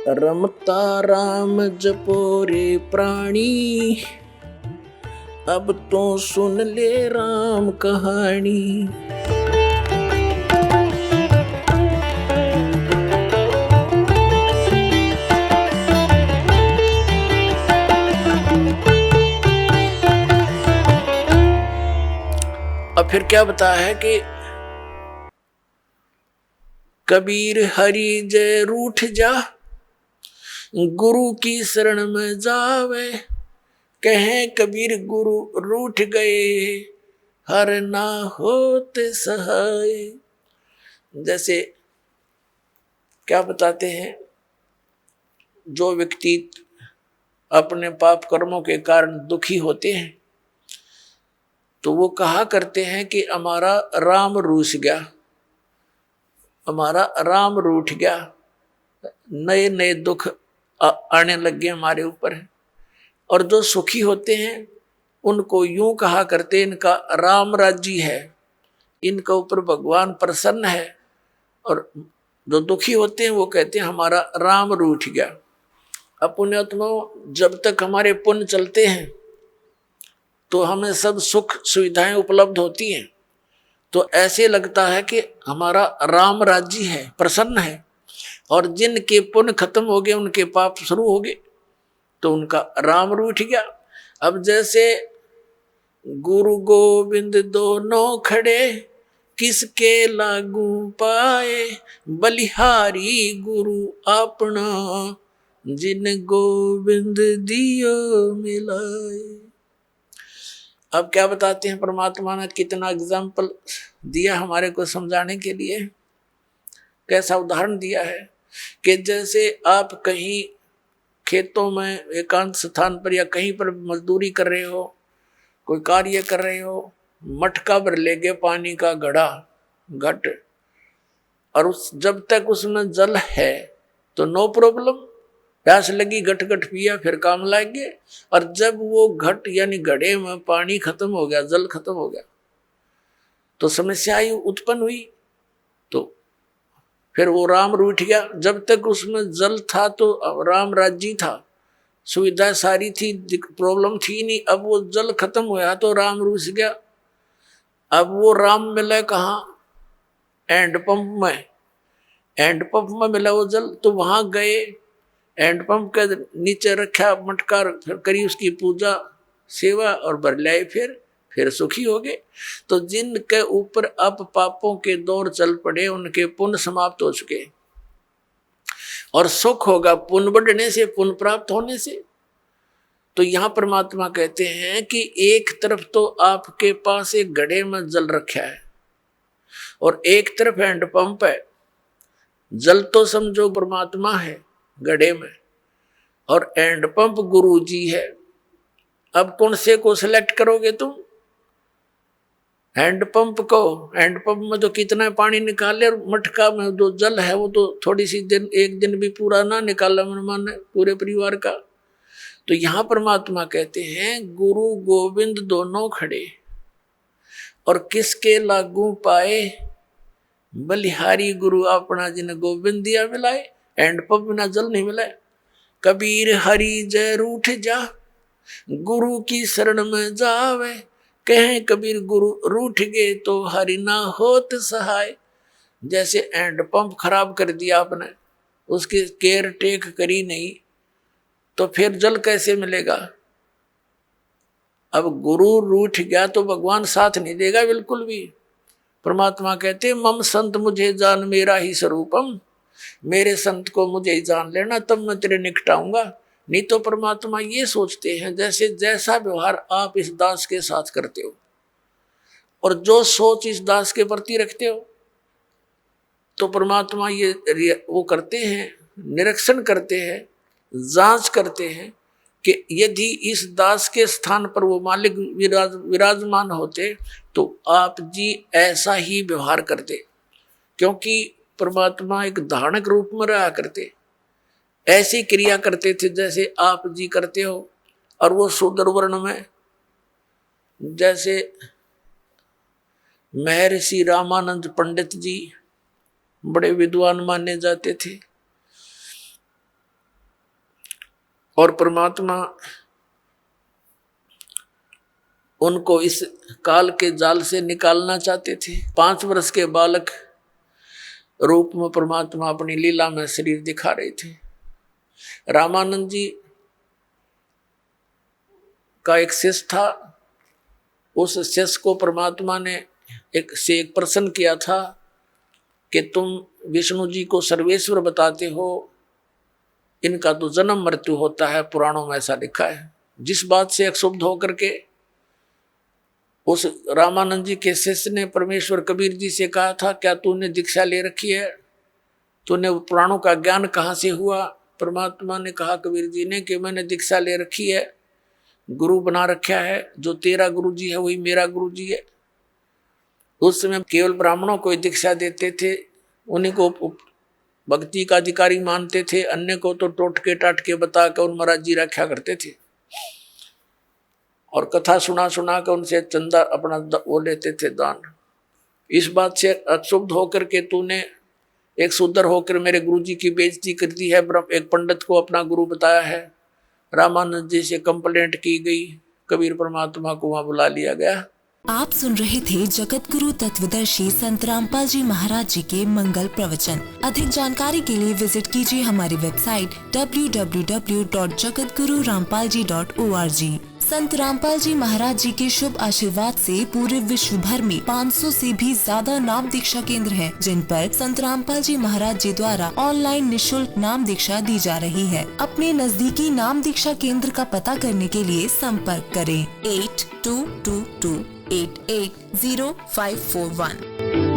रमता राम जपो रे प्राणी, अब तो सुन ले राम कहानी। अब फिर क्या बताया है कि कबीर हरि जय रूठ जा, गुरु की शरण में जावे। कहे कबीर गुरु रूठ गए, हर ना होते सहाय। जैसे क्या बताते हैं, जो व्यक्ति अपने पाप कर्मों के कारण दुखी होते हैं तो वो कहा करते हैं कि हमारा राम रूठ गया, हमारा राम रूठ गया, नए नए दुख आने लग गए हमारे ऊपर। और जो सुखी होते हैं उनको यूं कहा करते, इनका राम राज्य है, इनके ऊपर भगवान प्रसन्न है। और जो दुखी होते हैं वो कहते हैं हमारा राम रूठ गया। अब पुण्यात्माओं, जब तक हमारे पुण्य चलते हैं तो हमें सब सुख सुविधाएं उपलब्ध होती हैं, तो ऐसे लगता है कि हमारा राम राज्य है, प्रसन्न है। और जिनके पुण्य खत्म हो गए, उनके पाप शुरू हो गए, तो उनका राम रूठ गया। अब जैसे गुरु गोविंद दोनों खड़े, किसके लागू पाए, बलिहारी गुरु अपना, जिन गोविंद दियो मिलाए। अब क्या बताते हैं, परमात्मा ने कितना एग्जाम्पल दिया हमारे को समझाने के लिए। कैसा उदाहरण दिया है कि जैसे आप कहीं खेतों में एकांत स्थान पर या कहीं पर मजदूरी कर रहे हो, कोई कार्य कर रहे हो, मटका भर ले गए पानी का घड़ा घट, और उस जब तक उसमें जल है तो नो प्रॉब्लम, प्यास लगी घट घट पिया, फिर काम लग गए। और जब वो घट यानी घड़े में पानी खत्म हो गया, जल खत्म हो गया, तो समस्या उत्पन्न हुई। तो फिर वो राम रूठ गया। जब तक उसमें जल था तो राम राज्य था, सुविधा सारी थी, प्रॉब्लम थी नहीं। अब वो जल खत्म हुआ तो राम रूठ गया। अब वो राम मिला कहाँ? हैंडपंप में। हैंडपंप में मिला वो जल, तो वहां गए, हैंडपंप के नीचे रखा मटका, फिर करी उसकी पूजा सेवा और भर लाए, फिर सुखी हो गए। तो जिनके ऊपर अब पापों के दौर चल पड़े, उनके पुण्य समाप्त हो चुके, और सुख होगा पुण्य बढ़ने से, पुण्य प्राप्त होने से। तो यहां परमात्मा कहते हैं कि एक तरफ तो आपके पास एक घड़े में जल रखा है और एक तरफ हैंडपंप है। जल तो समझो परमात्मा है घड़े में, और हैंडपंप गुरु जी है। अब कौन से को सिलेक्ट करोगे तुम? हैंडपंप को। हैंडपंप में तो कितना पानी निकाले, और मटका में जो जल है वो तो थोड़ी सी दिन, एक दिन भी पूरा ना निकाला मन माने पूरे परिवार का। तो यहां परमात्मा कहते हैं गुरु गोविंद दोनों खड़े, और किसके लागू पाए, बलिहारी गुरु अपना, जिन गोविंद दिया मिलाए। हैंडपंप बिना जल नहीं मिला। कबीर हरि जय रूठ जा, गुरु की शरण में जावे। कहें कबीर गुरु रूठ गए तो हरि ना होत सहाय। जैसे हैंडपंप खराब कर दिया आपने, उसकी केयर टेक करी नहीं, तो फिर जल कैसे मिलेगा? अब गुरु रूठ गया तो भगवान साथ नहीं देगा बिल्कुल भी। परमात्मा कहते मम संत मुझे जान मेरा ही स्वरूपम, मेरे संत को मुझे ही जान लेना, तब मैं तेरे निकट आऊंगा। नहीं तो परमात्मा ये सोचते हैं जैसे जैसा व्यवहार आप इस दास के साथ करते हो और जो सोच इस दास के प्रति रखते हो, तो परमात्मा ये वो करते हैं, निरीक्षण करते हैं, जांच करते हैं कि यदि इस दास के स्थान पर वो मालिक विराजमान होते तो आप जी ऐसा ही व्यवहार करते। क्योंकि परमात्मा एक धारणक रूप में रहा करते, ऐसी क्रिया करते थे जैसे आप जी करते हो। और वो शूद्र वर्ण में, जैसे महर्षि रामानंद पंडित जी बड़े विद्वान माने जाते थे, और परमात्मा उनको इस काल के जाल से निकालना चाहते थे। 5 वर्ष के बालक रूप में परमात्मा अपनी लीला में शरीर दिखा रहे थे। रामानंद जी का एक शिष्य था, उस शिष्य को परमात्मा ने एक प्रश्न किया था कि तुम विष्णु जी को सर्वेश्वर बताते हो, इनका तो जन्म मृत्यु होता है, पुराणों में ऐसा लिखा है। जिस बात से क्षुब्ध होकर के उस रामानंद जी के शिष्य ने परमेश्वर कबीर जी से कहा था, क्या तूने दीक्षा ले रखी है, तूने पुराणों का ज्ञान कहाँ से हुआ? परमात्मा ने कहा कबीर जी ने कि मैंने दीक्षा ले रखी है, गुरु बना रखा है, जो तेरा गुरु जी है वही मेरा गुरु जी है। उस समय केवल ब्राह्मणों को दीक्षा देते थे, उन्हीं को भक्ति का अधिकारी मानते थे, अन्य को तो टोटके टाटके बता कर उन महाराज जी रखा करते थे और कथा सुना सुना कर उनसे चंदा अपना वो लेते थे दान। इस बात से अक्षुब्ध होकर के तूने एक शूद्र होकर मेरे गुरु जी की बेइज्जती कर दी है, एक पंडित को अपना गुरु बताया है। रामानंद जी से कंप्लेंट की गई, कबीर परमात्मा को वहां बुला लिया गया। आप सुन रहे थे जगत गुरु तत्वदर्शी संत रामपाल जी महाराज जी के मंगल प्रवचन। अधिक जानकारी के लिए विजिट कीजिए हमारी वेबसाइट www.jagatgururampalji.org। संत रामपाल जी महाराज जी के शुभ आशीर्वाद से पूरे विश्व भर में 500 से भी ज्यादा नाम दीक्षा केंद्र हैं, जिन पर संत रामपाल जी महाराज जी द्वारा ऑनलाइन निशुल्क नाम दीक्षा दी जा रही है। अपने नजदीकी नाम दीक्षा केंद्र का पता करने के लिए संपर्क करें 8222880541।